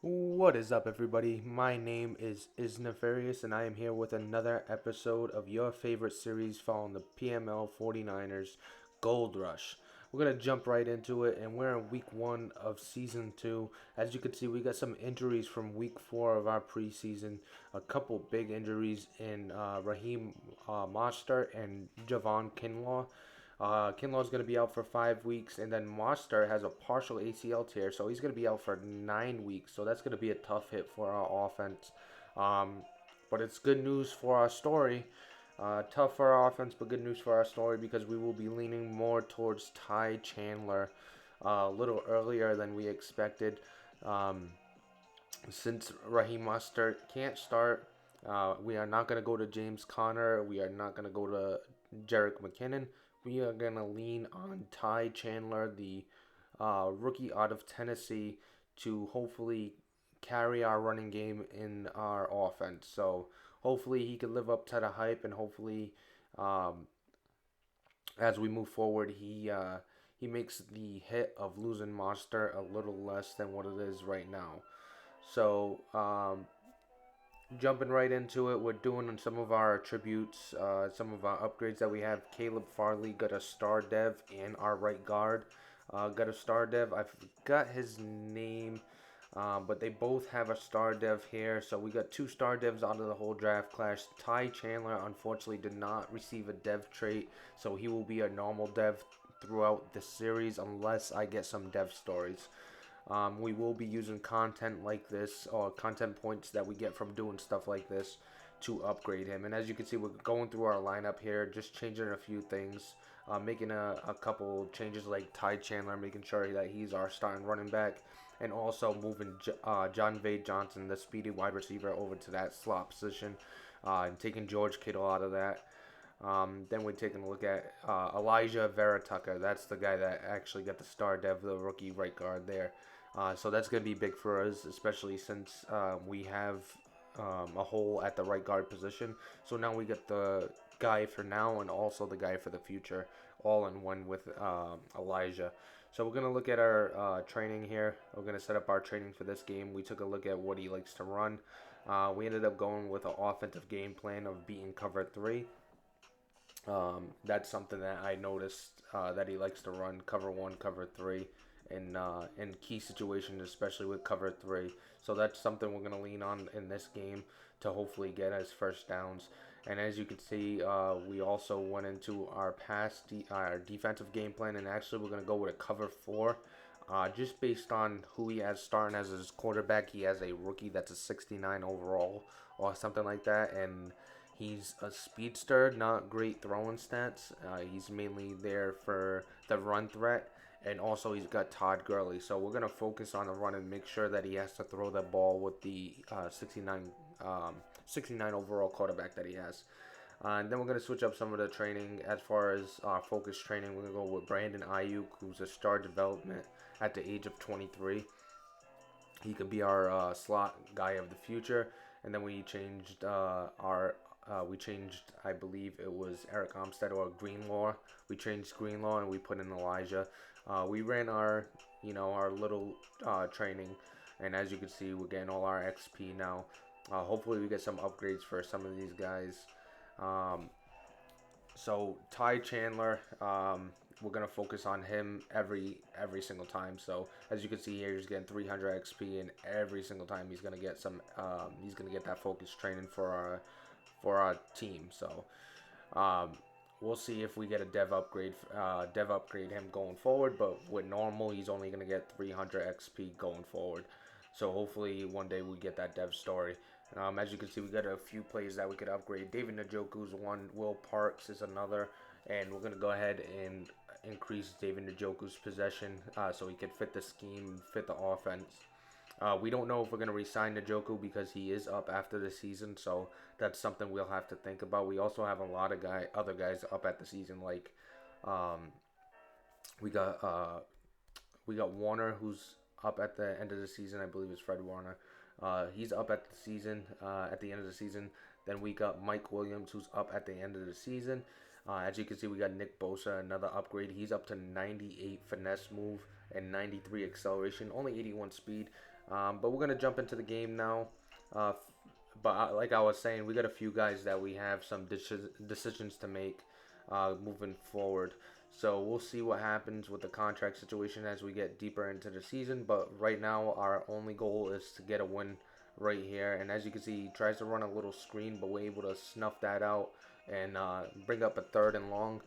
What is up, everybody? My name is Nefarious, and I am here with another episode of your favorite series following the PML 49ers Gold Rush. We're going to jump right into it, and we're in week 1 of season 2. As you can see, we got some injuries from week 4 of our preseason. A couple big injuries in Raheem Mostert and Javon Kinlaw. Kinlaw's going to be out for 5 weeks, and then Mostert has a partial ACL tear, so he's going to be out for 9 weeks. So that's going to be a tough hit for our offense. Um, but it's good news for our story. Tough for our offense, but good news for our story because we will be leaning more towards Ty Chandler a little earlier than we expected. Um, since Raheem Mostert can't start, we are not going to go to James Conner. We are not going to go to Jerick McKinnon. We are going to lean on Ty Chandler, the rookie out of Tennessee, to hopefully carry our running game in our offense. So hopefully he can live up to the hype, and hopefully um, as we move forward, he makes the hit of losing Monster a little less than what it is right now. So jumping right into it, we're doing some of our attributes, some of our upgrades that we have. Caleb Farley got a star dev, and our right guard got a star dev. I forgot his name, but they both have a star dev here. So we got two star devs out of the whole draft class. Ty Chandler unfortunately did not receive a dev trait, so he will be a normal dev throughout the series unless I get some dev stories. We will be using content like this, or content points that we get from doing stuff like this, to upgrade him. And as you can see, we're going through our lineup here, just changing a few things, making a couple changes like Ty Chandler, making sure that he's our starting running back, and also moving John Vade Johnson, the speedy wide receiver, over to that slot position, and taking George Kittle out of that. Then we're taking a look at Elijah Vera Tucker. That's the guy that actually got the star dev, the rookie right guard there. So that's going to be big for us, especially since we have a hole at the right guard position. So now we get the guy for now and also the guy for the future, all in one with Elijah. So we're going to look at our training here. We're going to set up our training for this game. We took a look at what he likes to run. We ended up going with an offensive game plan of beating cover 3. That's something that I noticed that he likes to run cover 1, cover 3 in key situations, especially with cover 3. So that's something we're going to lean on in this game to hopefully get us first downs. And as you can see, we also went into our defensive game plan, and actually we're going to go with a cover 4. Just based on who he has starting as his quarterback, he has a rookie that's a 69 overall or something like that, and he's a speedster, not great throwing stats. He's mainly there for the run threat, and also he's got Todd Gurley. So we're gonna focus on the run and make sure that he has to throw the ball with the 69 overall quarterback that he has. And then we're going to switch up some of the training. As far as focus training, we're going to go with Brandon Ayuk, who's a star development at the age of 23. He could be our slot guy of the future. And then we changed I believe it was Eric Armstead or Greenlaw. We changed Greenlaw and we put in Elijah. We ran our little training, and as you can see, we're getting all our XP now. Hopefully, we get some upgrades for some of these guys. Um, so Ty Chandler, we're gonna focus on him every single time. So as you can see here, he's getting 300 XP, and every single time he's gonna get some. He's gonna get that focus training for our team. So um, we'll see if we get a dev upgrade him going forward. But with normal, he's only gonna get 300 XP going forward. So hopefully one day we get that dev story. As you can see, we got a few plays that we could upgrade. David Njoku's one. Will Parks is another. And we're going to go ahead and increase David Njoku's possession so he could fit the scheme, fit the offense. We don't know if we're going to re-sign Njoku because he is up after the season. So that's something we'll have to think about. We also have a lot of other guys up at the season. Like um, we got Warner, who's up at the end of the season. I believe it's Fred Warner. He's up at the season, at the end of the season. Then we got Mike Williams, who's up at the end of the season. As you can see, we got Nick Bosa, another upgrade. He's up to 98 finesse move and 93 acceleration, only 81 speed. But we're gonna jump into the game now. Uh, like I was saying, we got a few guys that we have some decisions to make moving forward. So we'll see what happens with the contract situation as we get deeper into the season. But right now, our only goal is to get a win right here. And as you can see, he tries to run a little screen, but we're able to snuff that out and bring up a 3rd and long.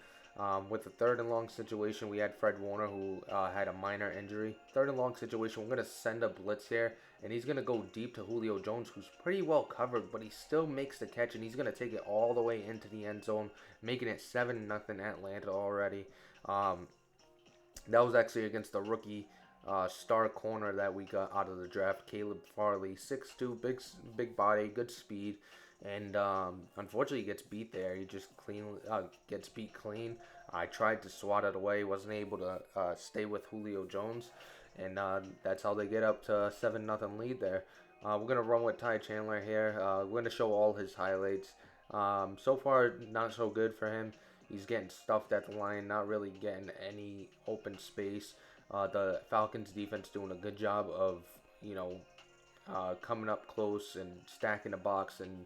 With the 3rd and long situation, we had Fred Warner who had a minor injury. 3rd and long situation, we're going to send a blitz here, and he's going to go deep to Julio Jones, who's pretty well covered, but he still makes the catch, and he's going to take it all the way into the end zone, making it 7-0 Atlanta already. Um, that was actually against the rookie star corner that we got out of the draft, Caleb Farley, 6'2", big body, good speed, and unfortunately he gets beat there. He just gets beat clean. I tried to swat it away, wasn't able to stay with Julio Jones, and that's how they get up to a 7-0 lead there. We're gonna run with Ty Chandler here. We're gonna show all his highlights. So far, not so good for him. He's getting stuffed at the line, not really getting any open space. The Falcons defense doing a good job of, coming up close and stacking the box and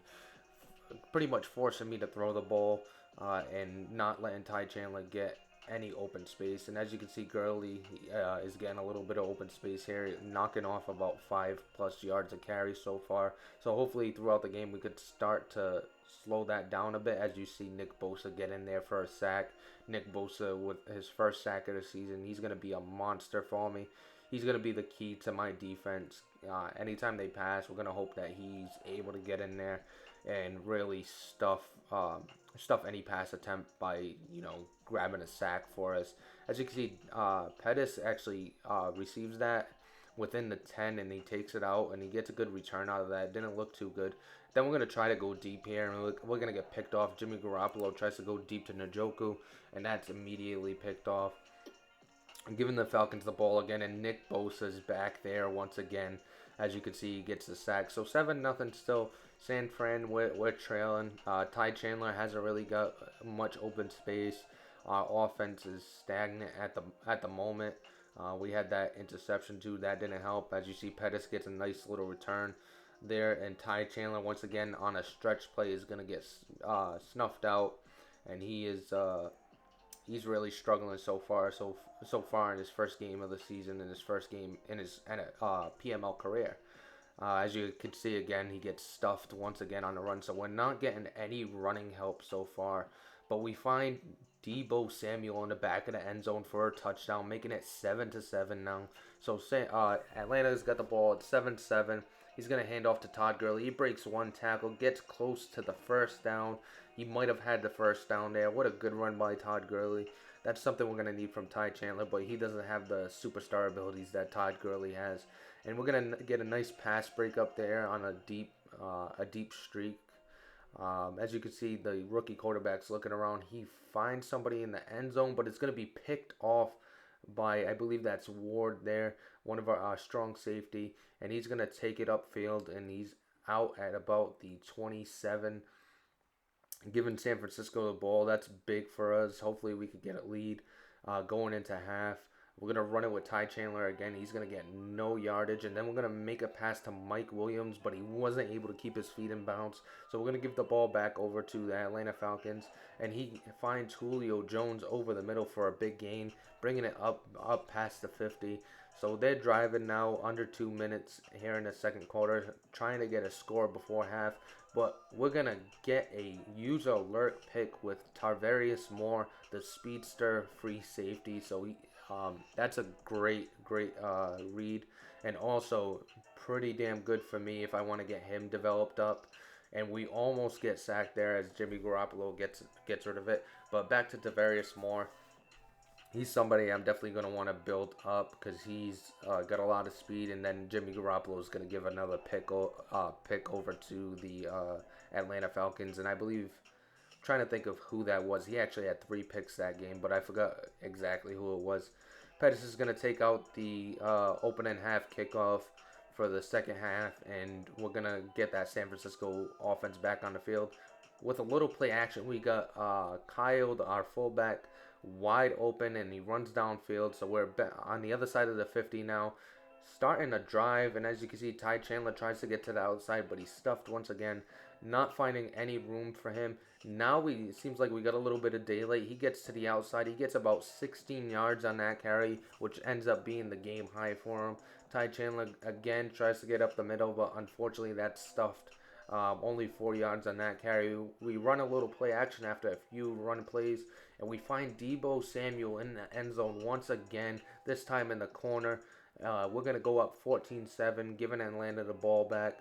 pretty much forcing me to throw the ball and not letting Ty Chandler get any open space. And as you can see, Gurley is getting a little bit of open space here, knocking off about 5+ yards a carry so far. So hopefully throughout the game we could start to slow that down a bit. As you see Nick Bosa get in there for a sack. Nick Bosa with his first sack of the season. He's going to be a monster for me. He's going to be the key to my defense. Anytime they pass, we're going to hope that he's able to get in there and really stuff any pass attempt by grabbing a sack for us. As you can see, Pettis actually receives that within the 10 and he takes it out and he gets a good return out of that. Didn't look too good. Then we're going to try to go deep here and we're going to get picked off. Jimmy Garoppolo tries to go deep to Njoku and that's immediately picked off. I'm giving the Falcons the ball again, and Nick Bosa's back there once again. As you can see, he gets the sack. So 7-0 still. San Fran, we're trailing. Ty Chandler hasn't really got much open space. Our offense is stagnant at the moment. We had that interception too. That didn't help. As you see, Pettis gets a nice little return there, and Ty Chandler once again on a stretch play is gonna get snuffed out, and he's really struggling so far. So far in his first game of the season, in his first game in his PML career. As you can see again, he gets stuffed once again on the run. So we're not getting any running help so far. But we find Deebo Samuel in the back of the end zone for a touchdown, making it 7-7 now. So Atlanta's got the ball at 7-7. He's going to hand off to Todd Gurley. He breaks one tackle, gets close to the first down. He might have had the first down there. What a good run by Todd Gurley. That's something we're going to need from Ty Chandler, but he doesn't have the superstar abilities that Todd Gurley has. And we're going to get a nice pass break up there on a deep streak. As you can see, the rookie quarterback's looking around. He finds somebody in the end zone, but it's going to be picked off by, I believe that's Ward there, one of our strong safety. And he's going to take it upfield, and he's out at about the 27, giving San Francisco the ball. That's big for us. Hopefully we could get a lead going into half. We're going to run it with Ty Chandler again. He's going to get no yardage. And then we're going to make a pass to Mike Williams, but he wasn't able to keep his feet in bounds. So we're going to give the ball back over to the Atlanta Falcons. And he finds Julio Jones over the middle for a big gain, bringing it up past the 50. So they're driving now under 2 minutes here in the second quarter, trying to get a score before half. But we're going to get a user alert pick with Tarvarius Moore, the speedster free safety. So that's a great read, and also pretty damn good for me if I want to get him developed up. And we almost get sacked there as Jimmy Garoppolo gets rid of it. But back to Tarvarius Moore. He's somebody I'm definitely going to want to build up because he's got a lot of speed. And then Jimmy Garoppolo is going to give another pick over to the Atlanta Falcons. And I believe, trying to think of who that was. He actually had 3 picks that game, but I forgot exactly who it was. Pettis is going to take out the opening half kickoff for the second half, and we're going to get that San Francisco offense back on the field. With a little play action, we got Kyle, our fullback, wide open, and he runs downfield. So we're on the other side of the 50 now. starting a drive, and as you can see, Ty Chandler tries to get to the outside, but he's stuffed once again, not finding any room for him. Now we seems like we got a little bit of daylight. He gets to the outside. He gets about 16 yards on that carry, which ends up being the game high for him. Ty Chandler again tries to get up the middle, but unfortunately that's stuffed. Only 4 yards on that carry. We run a little play action after a few run plays, and we find Debo Samuel in the end zone once again, this time in the corner. We're going to go up 14-7, giving Atlanta the ball back.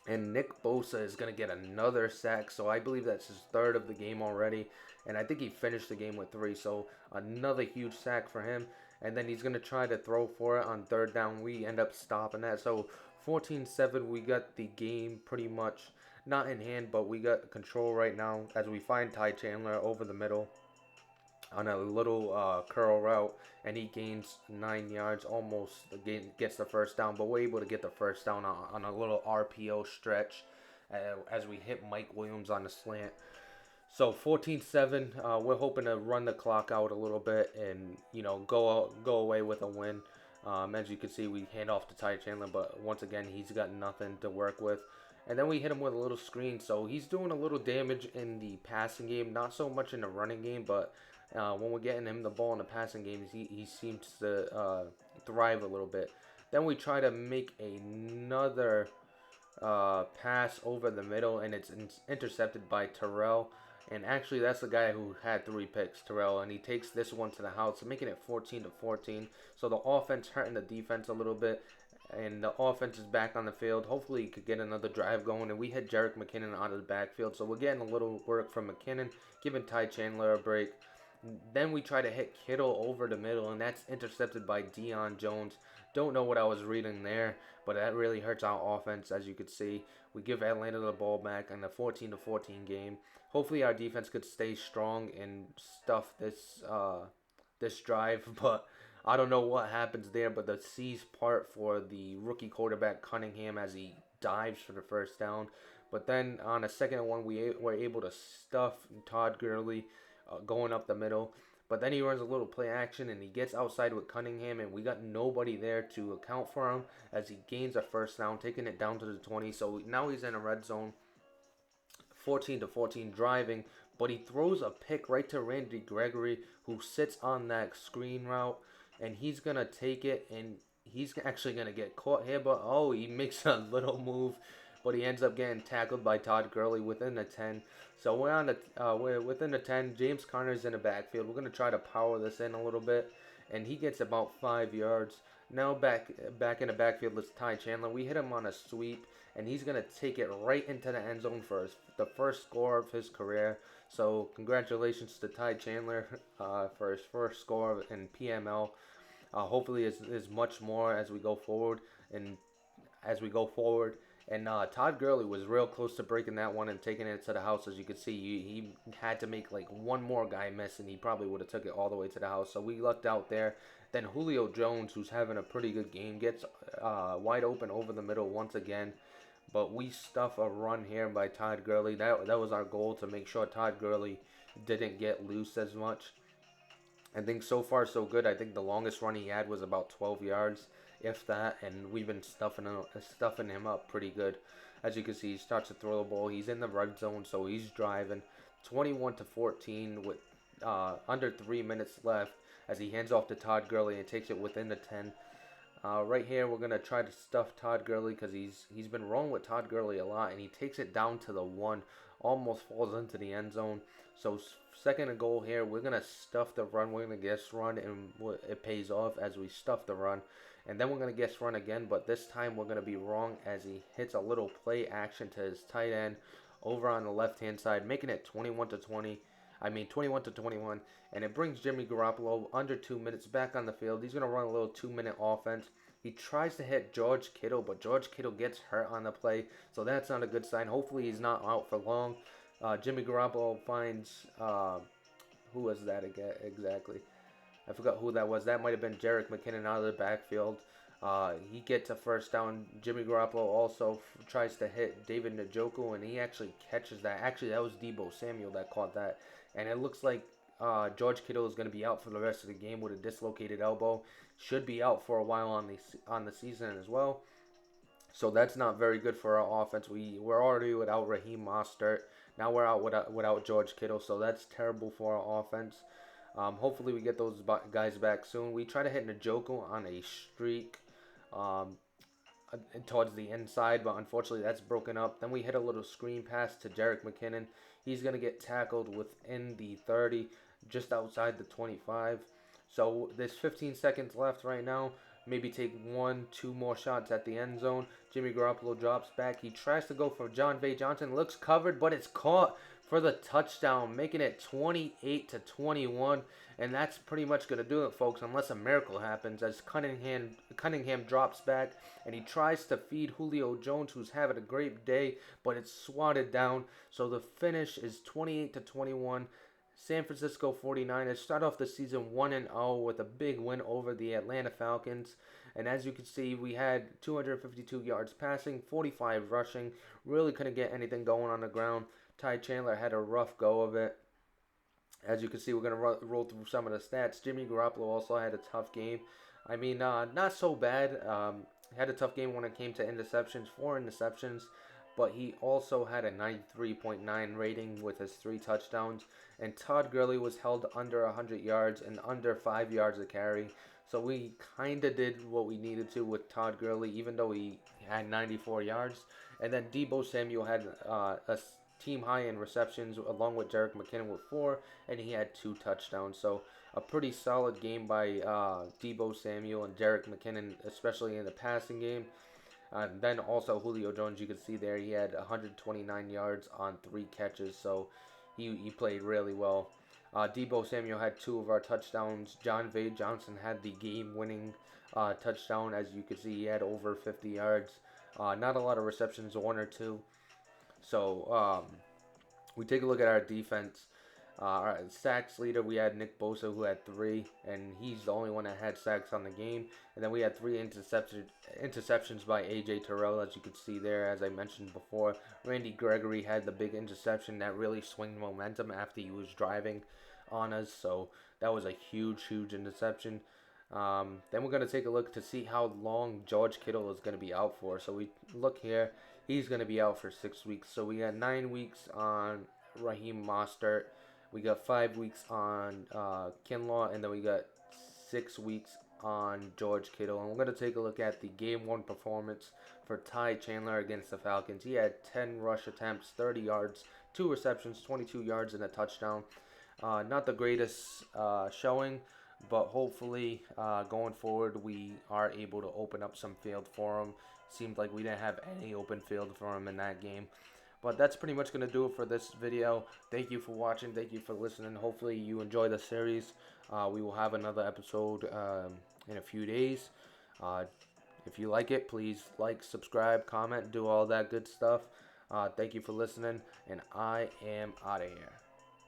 And Nick Bosa is going to get another sack, so I believe that's his third of the game already. And I think he finished the game with 3, so another huge sack for him. And then he's going to try to throw for it on third down. We end up stopping that. So 14-7, we got the game pretty much not in hand, but we got control right now as we find Ty Chandler over the middle on a little curl route, and he gains 9 yards, almost gets the first down, but we're able to get the first down on a little RPO stretch as we hit Mike Williams on the slant. So 14-7, we're hoping to run the clock out a little bit and, go away with a win. As you can see, we hand off to Ty Chandler, but once again, he's got nothing to work with. And then we hit him with a little screen, so he's doing a little damage in the passing game, not so much in the running game, but when we're getting him the ball in the passing games, he seems to thrive a little bit. Then we try to make another pass over the middle, and it's intercepted by Terrell. And actually, that's the guy who had 3 picks, Terrell, and he takes this one to the house, making it 14-14. So the offense hurting the defense a little bit, and the offense is back on the field. Hopefully, he could get another drive going, and we hit Jerick McKinnon out of the backfield. So we're getting a little work from McKinnon, giving Ty Chandler a break. Then we try to hit Kittle over the middle, and that's intercepted by Deion Jones. Don't know what I was reading there, but that really hurts our offense, as you could see. We give Atlanta the ball back in the 14-14 game. Hopefully our defense could stay strong and stuff this drive, but I don't know what happens there. But the C's part for the rookie quarterback Cunningham as he dives for the first down. But then on a 2nd and 1, we were able to stuff Todd Gurley going up the middle. But then he runs a little play action and he gets outside with Cunningham, and we got nobody there to account for him as he gains a first down, taking it down to the 20. So now he's in a red zone, 14-14 driving, but he throws a pick right to Randy Gregory, who sits on that screen route, and he's going to take it, and he's actually going to get caught here, but he makes a little move, but he ends up getting tackled by Todd Gurley within the 10. So we're within the 10. James Conner's in the backfield. We're going to try to power this in a little bit, and he gets about 5 yards. Now back in the backfield is Ty Chandler. We hit him on a sweep, and he's going to take it right into the end zone for the first score of his career. So congratulations to Ty Chandler for his first score in PML. Hopefully is much more as we go forward. And Todd Gurley was real close to breaking that one and taking it to the house. As you can see, he had to make like one more guy miss, and he probably would have took it all the way to the house. So we lucked out there. Then Julio Jones, who's having a pretty good game, gets wide open over the middle once again. But we stuff a run here by Todd Gurley. That was our goal, to make sure Todd Gurley didn't get loose as much. I think so far so good. I think the longest run he had was about 12 yards, if that, and we've been stuffing him up pretty good. As you can see, he starts to throw the ball. He's in the red zone, so he's driving 21-14 with under 3 minutes left as he hands off to Todd Gurley and takes it within the 10. Right here, we're going to try to stuff Todd Gurley because he's been rolling with Todd Gurley a lot, and he takes it down to the 1, almost falls into the end zone. So 2nd and goal here, we're going to stuff the run. We're going to guess run, and it pays off as we stuff the run. And then we're going to guess run again, but this time we're going to be wrong as he hits a little play action to his tight end over on the left-hand side, making it 21-21, and it brings Jimmy Garoppolo under 2 minutes back on the field. He's going to run a little 2-minute offense. He tries to hit George Kittle, but George Kittle gets hurt on the play, so that's not a good sign. Hopefully he's not out for long. Jimmy Garoppolo finds, who was that again exactly? I forgot who that was. That might have been Jerick McKinnon out of the backfield. He gets a first down. Jimmy Garoppolo also tries to hit David Njoku, and he actually catches that. Actually, that was Debo Samuel that caught that. And it looks like George Kittle is going to be out for the rest of the game with a dislocated elbow. Should be out for a while on the season as well. So that's not very good for our offense. We're already without Raheem Mostert. Now we're out without George Kittle. So that's terrible for our offense. Hopefully we get those guys back soon. We try to hit Njoku on a streak. Um, Towards the inside, but unfortunately that's broken up. Then we hit a little screen pass to Jerick McKinnon. He's going to get tackled within the 30, just outside the 25. So there's 15 seconds left right now. Maybe take 1-2 more shots at the end zone. Jimmy Garoppolo drops back. He tries to go for John Vay Johnson. Looks covered, but it's caught for the touchdown, making it 28-21. And that's pretty much going to do it, folks, unless a miracle happens as Cunningham drops back and he tries to feed Julio Jones, who's having a great day, but it's swatted down. So the finish is 28-21. San Francisco 49ers start off the season 1-0 with a big win over the Atlanta Falcons. And as you can see, we had 252 yards passing, 45 rushing. Really couldn't get anything going on the ground. Ty Chandler had a rough go of it. As you can see, we're going to roll through some of the stats. Jimmy Garoppolo also had a tough game. I mean, not so bad. Had a tough game when it came to interceptions, 4 interceptions. But he also had a 93.9 rating with his 3 touchdowns. And Todd Gurley was held under 100 yards and under 5 yards a carry. So we kind of did what we needed to with Todd Gurley, even though he had 94 yards. And then Deebo Samuel had a team high in receptions along with Jerick McKinnon with 4, and he had 2 touchdowns. So a pretty solid game by Deebo Samuel and Jerick McKinnon, especially in the passing game. And then also Julio Jones, you can see there, he had 129 yards on 3 catches, so he played really well. Deebo Samuel had 2 of our touchdowns. John Vay Johnson had the game-winning touchdown. As you can see, he had over 50 yards. Not a lot of receptions, 1 or 2. So we take a look at our defense. Our sacks leader, we had Nick Bosa, who had 3, and he's the only one that had sacks on the game. And then we had 3 interceptions by A.J. Terrell, as you can see there, as I mentioned before. Randy Gregory had the big interception that really swung momentum after he was driving on us. So that was a huge, huge interception. Then we're going to take a look to see how long George Kittle is going to be out for. So we look here. He's going to be out for 6 weeks. So we got 9 weeks on Raheem Mostert. We got 5 weeks on Kinlaw, and then we got 6 weeks on George Kittle. And we're going to take a look at the Game 1 performance for Ty Chandler against the Falcons. He had 10 rush attempts, 30 yards, 2 receptions, 22 yards, and a touchdown. Not the greatest showing, but hopefully going forward we are able to open up some field for him. Seemed like we didn't have any open field for him in that game. But that's pretty much going to do it for this video. Thank you for watching. Thank you for listening. Hopefully you enjoy the series. We will have another episode in a few days. If you like it, please like, subscribe, comment, do all that good stuff. Thank you for listening, and I am out of here.